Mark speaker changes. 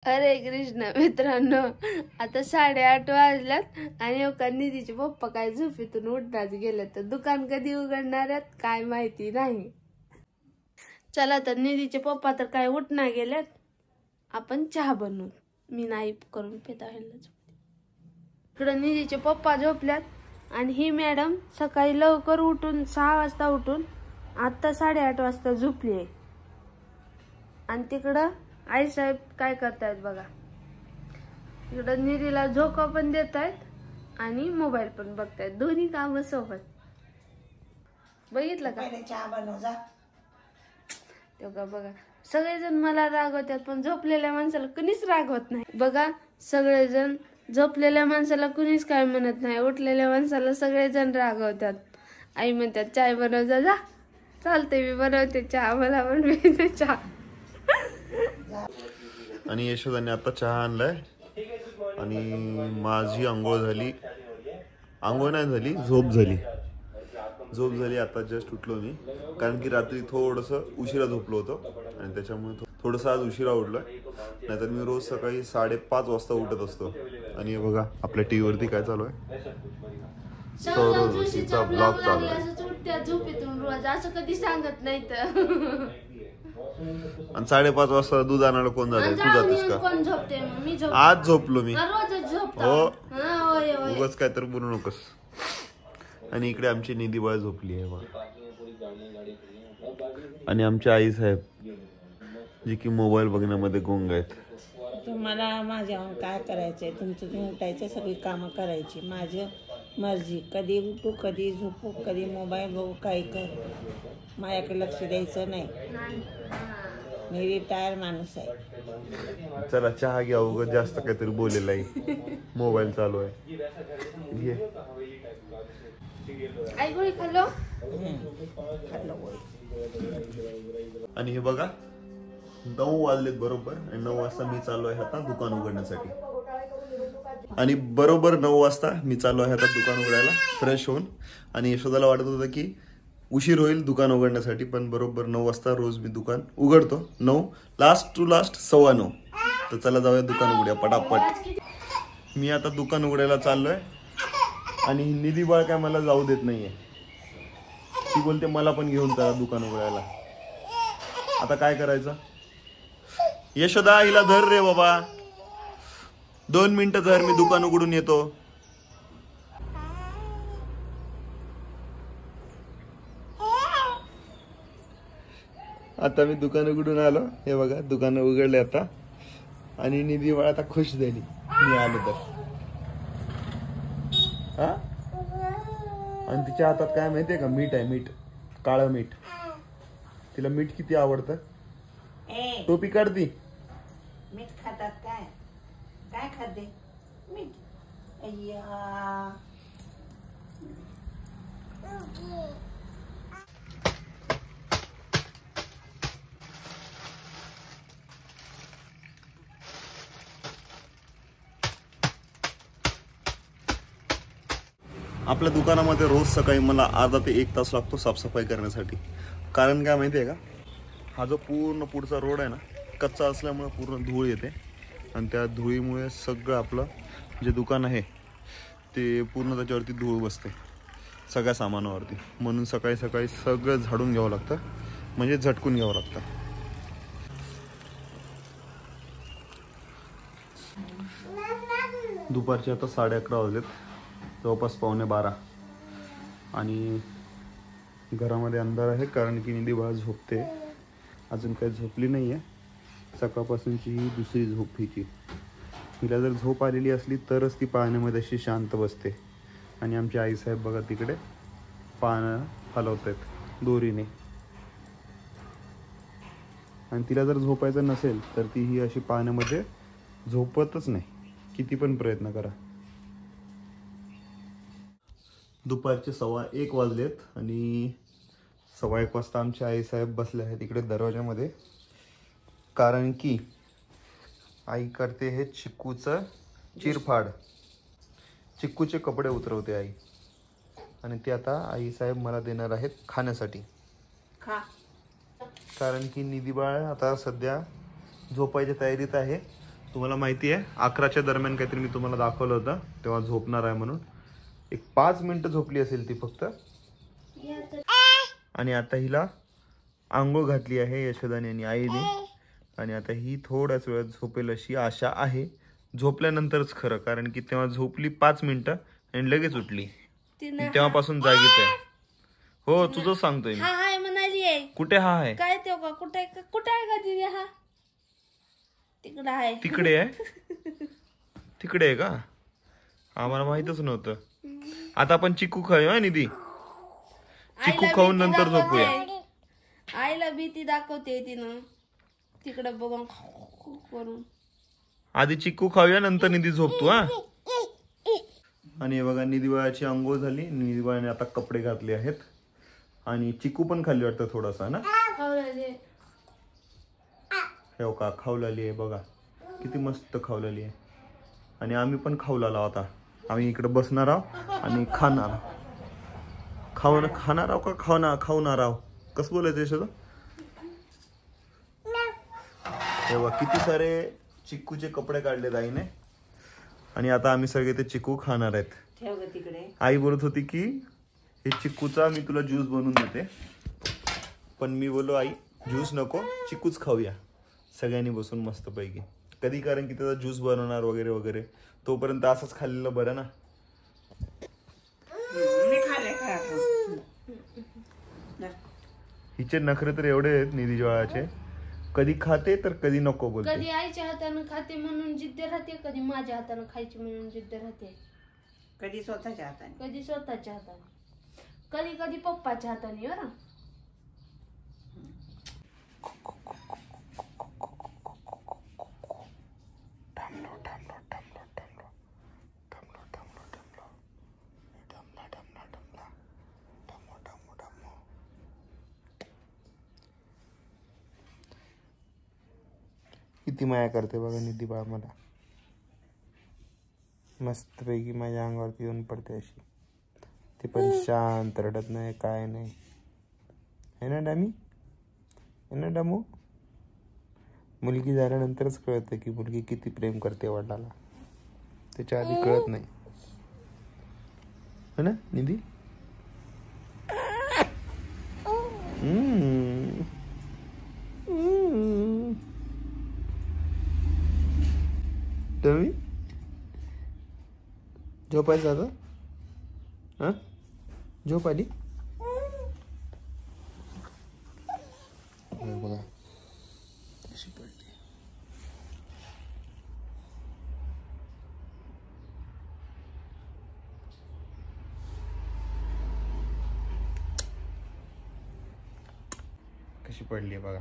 Speaker 1: अरे कृष्ण मित्रांनो, आता 8:30 वाजल्यात आणि एका निधीचे पप्पा काय झोपेतून उठणार गेले तर दुकान कधी उघडणार आहेत काय माहिती नाही. चला तर निधीचे पप्पा तर काय उठणार गेल्यात, आपण चहा बनवू. मी नाही करून पिता इकडे निधीचे पप्पा झोपल्यात आणि ही मॅडम सकाळी लवकर उठून 6 वाजता उठून आता 8:30 वाजता झोपली आहे. आणि तिकडं आई साहेब काय करतायत बघा. इकडं निधीला झोका पण देत आहेत आणि मोबाईल पण बघतायत, दोन्ही काम सोबत. बघितलं का?
Speaker 2: चहा बनव जा.
Speaker 1: तेव्हा बघा सगळेजण मला रागवतात पण झोपलेल्या माणसाला कुणीच रागवत नाही. बघा सगळेजण झोपलेल्या माणसाला कुणीच काय म्हणत नाही, उठलेल्या माणसाला सगळेजण रागवतात. आई म्हणतात चाय बनव जा. जा चालते, मी बनवते चहा, मला बनवायचं चहा.
Speaker 3: आणि यशोदाने आता चहा आणलाय आणि माझी आंघोळ झाली. आंघोळ नाही झाली, झोप झाली. आता जस्ट उठलो मी, कारण की रात्री थोडंसं उशिरा झोपलो होतो आणि त्याच्यामुळे थोडंसं आज उशिरा उठलोय. नाहीतर मी रोज सकाळी 5:30 वाजता उठत असतो. आणि बघा आपल्या टीव्ही वरती काय चालू आहे, सौरवचा ब्लॉग चालू आहे.
Speaker 1: झोपेतून रोज असं कधी सांगत नाही तर.
Speaker 3: आणि 5:30 वाजता दूध आणायला कोण जाते? तू जातेस का?
Speaker 1: कोण झोपते? मी झोपते.
Speaker 3: आज झोपलो मी.
Speaker 1: रोजच झोपतो.
Speaker 3: हो उगाच काय तर बोलू नकोस. आणि इकडे आमची निधीबाळ झोपली आहे बघा. आणि आमचे आई साहेब जी की मोबाईल बघण्यामध्ये गुंग आहेत.
Speaker 2: तुम्हाला माझ्याहून काय करायचंय? तुमचं तुम्ही उठायचं, सगळी कामं करायची, माझी मर्जी. कधी उठू, कधी झोपू, कधी मोबाईल बघू, काय कर, माझ्याकडे लक्ष द्यायचं नाही. मी रिटायर माणूस आहे.
Speaker 3: चला चहा घ्या, उगाच जास्त काहीतरी बोलेलं आहे. मोबाईल चालू आहे. घे.
Speaker 1: आई गोळी खाल्लो.
Speaker 3: आणि हे बघा 9 वाजलेत बरोबर. आणि 9 वाजता मी चालू आहे आता दुकान उघडण्यासाठी. आणि बरोबर 9 वाजता मी चालू आहे आता दुकान उघडायला फ्रेश होऊन. आणि यशोदाला वाटत होतं की उशीर होईल दुकान उघडण्यासाठी, पण बरोबर 9 वाजता रोज मी दुकान उघडतो. 9 लास्ट टू लास्ट 9:15. तर चला जाऊया दुकान उघड्या पटापट. मी आता दुकान उघडायला चाललोय आणि निधी बाळ काय मला जाऊ देत नाहीये. ती बोलते मला पण घेऊन चला दुकान उघडायला. आता काय करायचं? यशोदा हिला धर रे बाबा, 2 मिनिटं धर, मी दुकान उघडून येतो. आता मी दुकान उघडून आलो. हे बघा दुकान उघडले आता. आणि निधी बाळ आता खुश झाली मी आलो तर. हा, आणि तिच्या हातात काय माहितीये का? मीठ आहे, मीठ, काळं मीठ. तिला मीठ किती आवडतं. टोपी काढती.
Speaker 2: मीठ खातात काय? काय खाते? मीठ. अय्या
Speaker 3: आपल्या दुकानामध्ये रोज सकाळी मला अर्धा ते 1 तास लागतो साफसफाई करण्यासाठी. कारण काय माहिती आहे का? हा जो पूर्ण पुढचा रोड आहे ना, कच्चा असल्यामुळे पूर्ण धूळ येते. आणि त्या धुळीमुळे सगळं आपलं जे दुकान आहे ते पूर्ण त्याच्यावरती धूळ बसते सगळ्या सामानावरती. म्हणून सकाळी सकाळी सगळं झाडून घ्यावं लागतं, म्हणजे झटकून घ्यावं लागतं. दुपारचे आता 11:30 वाजलेत, जवळपास 11:45. आणि घरामध्ये अंधार आहे कारण की निधी बाळ झोपते. अजून काही झोपली नाही आहे. सकाळपासूनची ही दुसरी झोप हिची. हिला जर झोप आलेली असली तरच ती पाण्यामध्ये अशी शांत बसते. आणि आमचे आईसाहेब बघा तिकडे पानं हलवत आहेत दोरीने. आणि तिला जर झोपायचं नसेल तर ती ही अशी पाण्यामध्ये झोपतच नाही, किती पण प्रयत्न करा. दुपारचे 1:15 वाजलेत आणि 1:15 वाजता आमचे आईसाहेब बसले आहेत इकडे दरवाजामध्ये. कारण की आई करते हे चिक्कूचं चिरफाड. चिक्कूचे कपडे उतरवते आई. आणि ते आता आईसाहेब मला देणार आहेत खाण्यासाठी. कारण की निधी बाळ आता सध्या झोपायच्या तयारीत आहे. तुम्हाला माहिती आहे 11च्या दरम्यान काहीतरी मी तुम्हाला दाखवलं होतं तेव्हा झोपणार आहे म्हणून. एक 5 मिनिटं झोपली असेल ती फक्त. आणि आता हिला आंघोळ घातली आहे यशोदाने आणि आईने. आणि आता ही थोड्याच वेळात झोपेल अशी आशा आहे. झोपल्यानंतरच खरं, कारण की तेव्हा झोपली 5 मिनिटं आणि लगेच उठली. तेव्हापासून जागीच आहे. हो तुझं सांगतोय मी.
Speaker 1: हाय म्हणाली आहे.
Speaker 3: कुठे हा आहे?
Speaker 1: काय ते का कुठे आहे का दिदी? हा तिकडे आहे.
Speaker 3: तिकडे आहे. तिकडे आहे का? आम्हाला माहितच नव्हतं. आता आपण चिकू खाऊया निधी. चिकू खाऊन नंतर झोपूया.
Speaker 1: आईला भीती दाखवते तिनं तिकडे बघून करून.
Speaker 3: आधी चिकू खाऊया नंतर निधी झोपतो. हा. आणि बघा निधीबाळाची अंघोळ झाली. निधीबाळाने आता कपडे घातले आहेत आणि चिकू पण खाल्ली वाटतं थोडासा ना. हे का खावलेली आहे बघा, किती मस्त खावलेली आहे. आणि आम्ही पण खावलेला होता. आम्ही इकडे बसणार आहोत आणि खाणार खाणार आहोत का खावणार आहोत. कसं बोलायचं यशोदा? तेव्हा किती सारे चिक्कूचे कपडे काढले आईने आणि आता आम्ही सगळे ते चिक्कू खाणार आहेत. आई बोलत होती की हे चिक्कूचा मी तुला ज्यूस बनवून देते, पण मी बोललो आई ज्यूस नको, चिक्कूच खाऊया सगळ्यांनी बसून मस्त पैकी. कधी कारण की त्याचा ज्यूस बनवणार वगैरे वगैरे, तोपर्यंत असंच खाल्लेलं बरं ना. हिचे नखरे तर एवढे आहेत निधी ज्वाळाचे. कधी खाते तर कधी नको बोलते.
Speaker 1: कधी आईच्या हातानं खाते म्हणून जिद्द राहते, कधी माझ्या हातानं खायची म्हणून जिद्द राहते.
Speaker 2: कधी स्वतःच्या हाताने,
Speaker 1: कधी स्वतःच्या हाताने, कधी कधी पप्पाच्या हाताने. बरं
Speaker 3: किती माया करते बघा निधी बाळ मला. मस्त पैकी माझ्या अंगावरती येऊन पडते अशी. ते पण शांत, रडत नाही काय नाही. है ना डामी? है ना डामू? मुलगी झाल्यानंतरच कळतं की मुलगी किती प्रेम करते वडिलाला. त्याच्या आधी कळत नाही. है ना निधी? डामी झोपायचं आता? हा झोप आली? बघा कशी पडली. कशी पडली बघा.